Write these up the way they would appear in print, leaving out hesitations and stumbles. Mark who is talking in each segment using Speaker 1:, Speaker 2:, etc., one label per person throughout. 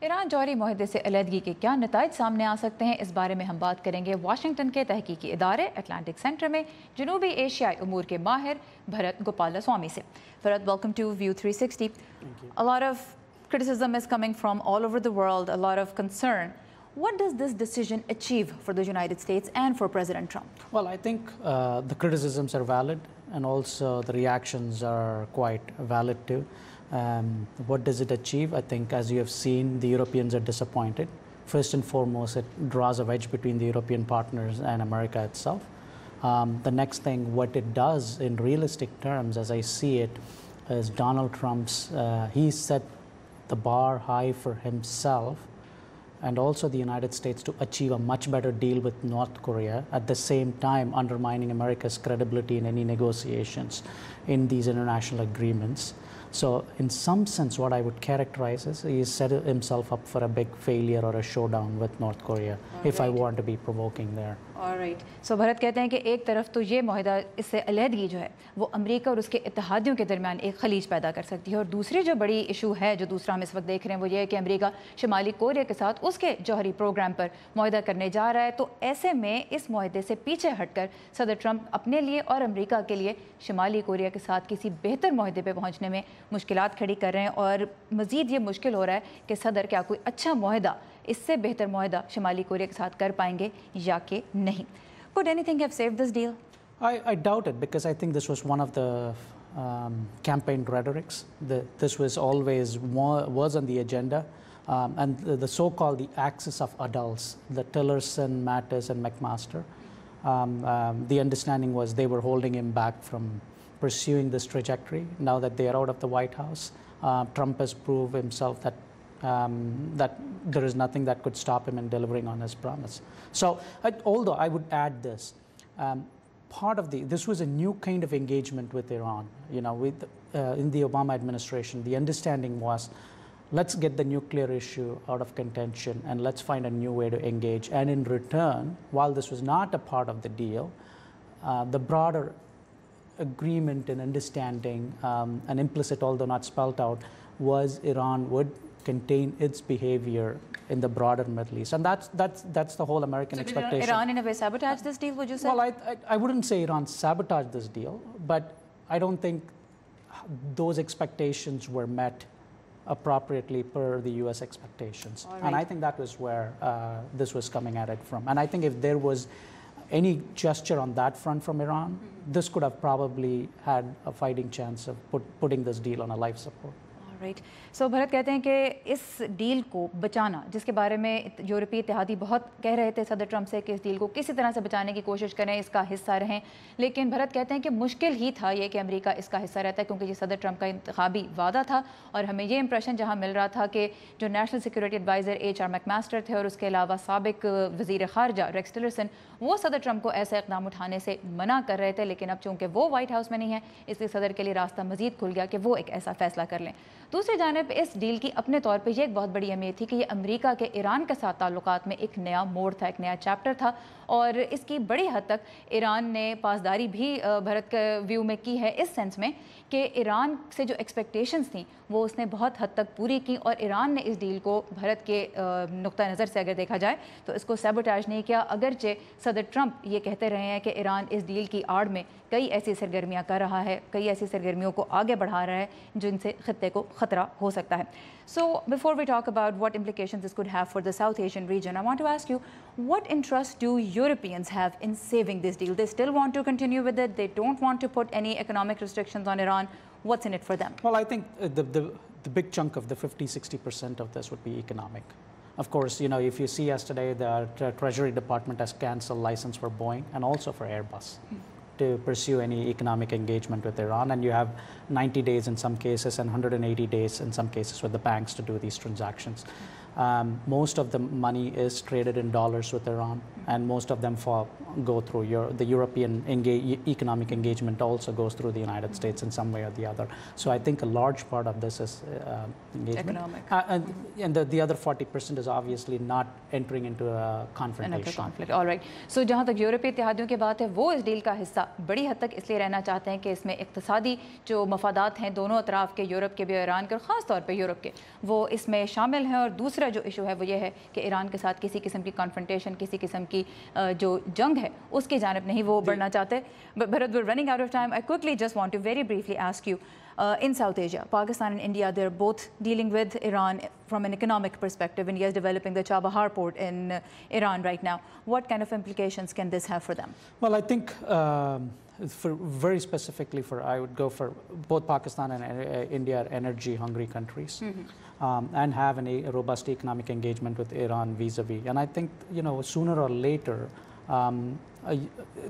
Speaker 1: Iran जौहरी माहदे से अलहदगी के क्या नताइज सामने आ सकते हैं, इस बारे में हम बात करेंगे वाशिंगटन के तहकीकी इदारे अटलांटिक सेंटर में जनूबी एशियाई उमूर के माहिर भरत गोपालास्वामी से। Bharat, welcome to view 360. A lot of criticism is coming from all over the world, a lot of concern. What does this decision achieve for the United States and for President Trump?
Speaker 2: Well, I think the criticisms are valid, and also the reactions are quite valid too. What does it achieve? I think, as you have seen, the Europeans are disappointed. First and foremost, it draws a wedge between the European partners and America itself. The next thing, what it does in realistic terms, as I see it, is Donald Trump's, he set the bar high for himself and also the United States to achieve a much better deal with North Korea, at the same time undermining America's credibility in any negotiations in these international agreements. So in some sense, what I would characterize is he set himself up for a big failure or a showdown with North Korea, if I want to be provoking there.
Speaker 1: Alright. So Bharat कहते हैं कि एक तरफ तो ये माहिदा, इससे अलहदगी जो है वो अमेरिका और उसके इत्तेहादियों के दरमियान एक खलीज पैदा कर सकती है, और दूसरी जो बड़ी इशू है, जो दूसरा हम इस वक्त देख रहे हैं, वो ये है कि अमेरिका शुमाली कोरिया के साथ उसके जौहरी प्रोग्राम पर माहिदा करने जा रहा है। तो ऐसे में इस माहिदे से पीछे हटकर सदर ट्रंप अपने लिए और अमेरिका के लिए शुमाली कोरिया के साथ किसी बेहतर माहिदे पर पहुँचने में मुश्किलात खड़ी कर रहे हैं, और मज़ीद ये मुश्किल हो रहा है कि सदर क्या कोई अच्छा माहिदा, इससे बेहतर माहिदा शुमाली कोरिया के साथ कर पाएंगे या कि नहीं। Could anything have saved this deal?
Speaker 2: I doubt it, because I think this was one of the campaign rhetorics. This was always was on the agenda, and the so-called the axis of adults, the Tillerson, Mattis, and McMaster. The understanding was they were holding him back from pursuing this trajectory. Now that they are out of the White House, Trump has proved himself that that there is nothing that could stop him in delivering on his promise. So, although I would add this, part of this was a new kind of engagement with Iran. You know, in the Obama administration, the understanding was, let's get the nuclear issue out of contention and let's find a new way to engage. And in return, while this was not a part of the deal, the broader agreement and understanding, and implicit, although not spelled out, was Iran would contain its behavior in the broader Middle East, and that's the whole American expectation.
Speaker 1: Did Iran in a way sabotage this deal, would you say?
Speaker 2: Well, I wouldn't say Iran sabotaged this deal, but I don't think those expectations were met appropriately per the U.S. expectations. Right. And I think that was where this was coming at it from. And I think if there was any gesture on that front from Iran, this could have probably had a fighting chance of putting this deal on a life support.
Speaker 1: Right. So Bharat कहते हैं कि इस deal को बचाना, जिसके बारे में यूरोपीय इत्तेहादी बहुत कह रहे थे सदर ट्रंप से कि इस डील को किसी तरह से बचाने की कोशिश करें, इसका हिस्सा रहें, लेकिन भरत कहते हैं कि मुश्किल ही था ये कि अमेरिका इसका हिस्सा रहता है, क्योंकि ये सदर ट्रंप का इंतखाबी वादा था। और हमें ये इंप्रेशन जहाँ मिल रहा था कि जो national security adviser HR McMaster थे और उसके अलावा साबिक वज़ीर ख़ारजा रेक्स टिलरसन, वो सदर ट्रंप को ऐसा इक़दाम उठाने से मना कर रहे थे, लेकिन अब चूँकि वो वाइट हाउस में नहीं है, इसलिए सदर के लिए रास्ता मज़ीद खुल गया कि वो एक ऐसा फ़ैसला कर लें। दूसरी जानिब इस डील की अपने तौर पे ये एक बहुत बड़ी अहमियत थी कि ये अमेरिका के ईरान के साथ ताल्लुकात में एक नया मोड़ था, एक नया चैप्टर था, और इसकी बड़ी हद तक ईरान ने पासदारी भी भारत के व्यू में की है, इस सेंस में कि ईरान से जो एक्सपेक्टेशंस थी वो उसने बहुत हद तक पूरी की, और ईरान ने इस डील को भारत के नुक्ता नज़र से अगर देखा जाए तो इसको सैबोटाज नहीं किया, अगरचे सदर ट्रंप ये कहते रहे हैं कि ईरान इस डील की आड़ में कई ऐसी सरगर्मियाँ कर रहा है, कई ऐसी सरगर्मियों को आगे बढ़ा रहा है जिनसे खित्ते को ख़तरा हो सकता है। So before we talk about what implications this could have for the South Asian region, I want to ask you, what interest do Europeans have in saving this deal? They still want to continue with it, they don't want to put any economic restrictions on Iran. What's in it for them?
Speaker 2: Well, I think the big chunk of the 50-60% of this would be economic. Of course, you know, if you see yesterday, the Treasury Department has canceled license for Boeing and also for Airbus to pursue any economic engagement with Iran, and you have 90 days in some cases and 180 days in some cases with the banks to do these transactions. Most of the money is traded in dollars with Iran, and most of them go through the European economic engagement also goes through the United States in some way or the other. So I think a large part of this is engagement.
Speaker 1: Economic.
Speaker 2: And the other 40% is obviously not entering into a confrontation.
Speaker 1: Conflict. All right. So जहाँ तक यूरोपीय इत्तेहादियों की बात है, वो इस deal का हिस्सा बड़ी हद तक इसलिए रहना चाहते हैं कि इसमें इक़्तिसादी जो मफादात हैं दोनों अतराफ के, यूरोप के भी, ईरान के, और ख़ास तौर पे यूरोप के, वो इसमें शामिल हैं, और दूसरा दूसरा जो इशू है वो ये है कि ईरान के साथ किसी किस्म की कॉन्फ्रंटेशन, किसी किस्म की जो जंग है उसकी जानिब नहीं वो बढ़ना चाहते. Bharat, we're running out of time. I quickly just want to very briefly ask you, in South Asia, Pakistan and India, they're both dealing with Iran from an economic perspective. India is developing the Chabahar port in Iran right now. What kind of implications can this have for them?
Speaker 2: Well, I think very specifically I would go for both Pakistan and India are energy-hungry countries, and have a robust economic engagement with Iran vis-a-vis. And I think, sooner or later,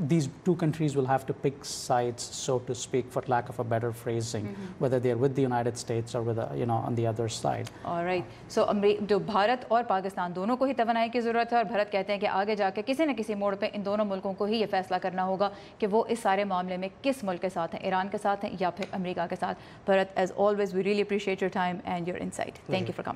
Speaker 2: these two countries will have to pick sides, so to speak, for lack of a better phrasing, whether they're with the United States or with on the other side.
Speaker 1: All right. So जो भारत और पाकिस्तान दोनों को ही तवानाई की ज़रूरत है, और भारत कहते हैं कि आगे जाके किसी न किसी मोड़ पे इन दोनों मुल्कों को ही ये फैसला करना होगा कि वो इस सारे मामले में किस मुल्क के साथ हैं, ईरान के साथ हैं या फिर अमेरिका के साथ. Bharat, as always, we really appreciate your time and your insight. Thank you for coming.